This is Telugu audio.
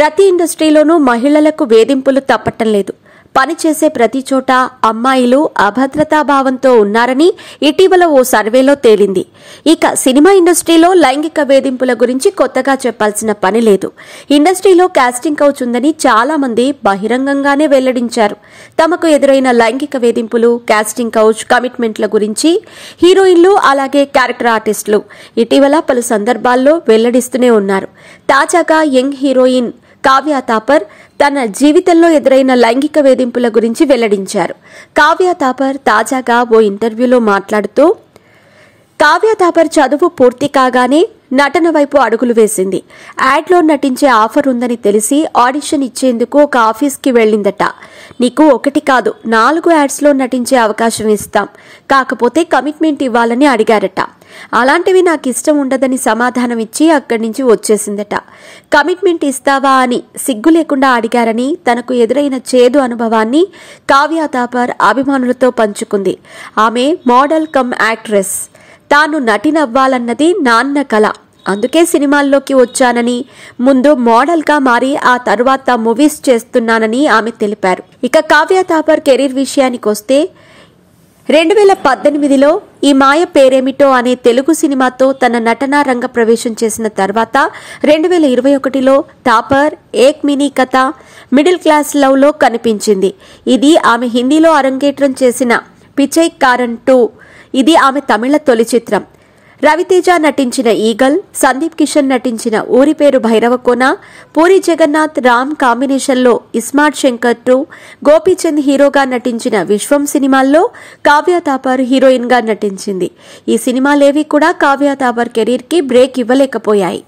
ప్రతి ఇండస్ట్రీలోనూ మహిళలకు వేధింపులు తప్పటం లేదు. పనిచేసే ప్రతి చోట అమ్మాయిలు అభద్రతాభావంతో ఉన్నారని ఇటీవల ఓ సర్వేలో తేలింది. ఇక సినిమా ఇండస్ట్రీలో లైంగిక వేధింపుల గురించి కొత్తగా చెప్పాల్సిన పని లేదు. ఇండస్ట్రీలో కాస్టింగ్ కౌచ్ ఉందని చాలా మంది బహిరంగంగానే వెల్లడించారు. తమకు ఎదురైన లైంగిక వేధింపులు, కాస్టింగ్ కౌచ్, కమిట్మెంట్ల గురించి హీరోయిన్లు అలాగే క్యారెక్టర్ ఆర్టిస్టులు ఇటీవల పలు సందర్భాల్లో వెల్లడిస్తూనే ఉన్నారు. తాజాగా యంగ్ హీరోయిన్ కావ్య థాపర్ తన జీవితంలో ఎదురైన లైంగిక వేధింపుల గురించి వెల్లడించారు. కావ్య థాపర్ తాజాగా ఓ ఇంటర్వ్యూలో మాట్లాడుతూ, కావ్య థాపర్ చదువు పూర్తి కాగానే నటన వైపు అడుగులు వేసింది. యాడ్లో నటించే ఆఫర్ ఉందని తెలిసి ఆడిషన్ ఇచ్చేందుకు ఒక ఆఫీస్కి వెళ్లిందట. నీకు 1 కాదు 4 యాడ్స్లో నటించే అవకాశం ఇస్తాం, కాకపోతే కమిట్మెంట్ ఇవ్వాలని అడిగారట. అలాంటివి నాకు ఇష్టం ఉండదని సమాధానం ఇచ్చి అక్కడి నుంచి వచ్చేసిందట. కమిట్మెంట్ ఇస్తావా అని సిగ్గు లేకుండా అడిగారని తనకు ఎదురైన చేదు అనుభవాన్ని కావ్య థాపర్ అభిమానులతో పంచుకుంది. ఆమె మోడల్ కమ్ యాక్ట్రెస్. తాను నటినవ్వాలన్నది నాన్న కల, అందుకే సినిమాల్లోకి వచ్చానని, ముందు మోడల్గా మారి ఆ తరువాత మూవీస్ చేస్తున్నానని ఆమె తెలిపారు. ఇక కావ్య థాపర్ కెరీర్ విషయానికొస్తే 2018లో ఈ మాయ పేరేమిటో అనే తెలుగు సినిమాతో తన నటనా రంగ ప్రవేశం చేసిన తర్వాత 2021లో థాపర్ ఏక్ మినీ కథ, మిడిల్ క్లాస్ లవ్లో కనిపించింది. ఇది ఆమె హిందీలో అరంగేట్రం చేసిన పిచై కారణ్ 2. ఇది ఆమె తమిళ తొలి చిత్రం. రవితేజ నటించిన ఈగల్, సందీప్ కిషన్ నటించిన ఊరి పేరు భైరవకోన, పూరి జగన్నాథ్ రామ్ కాంబినేషన్లో ఇస్మార్ట్ శంకర్ 2, గోపీచంద్ హీరోగా నటించిన విశ్వం సినిమాల్లో కావ్య థాపర్ హీరోయిన్గా నటించింది. ఈ సినిమాలేవి కూడా కావ్య థాపర్ కెరీర్కి బ్రేక్ ఇవ్వలేకపోయాయి.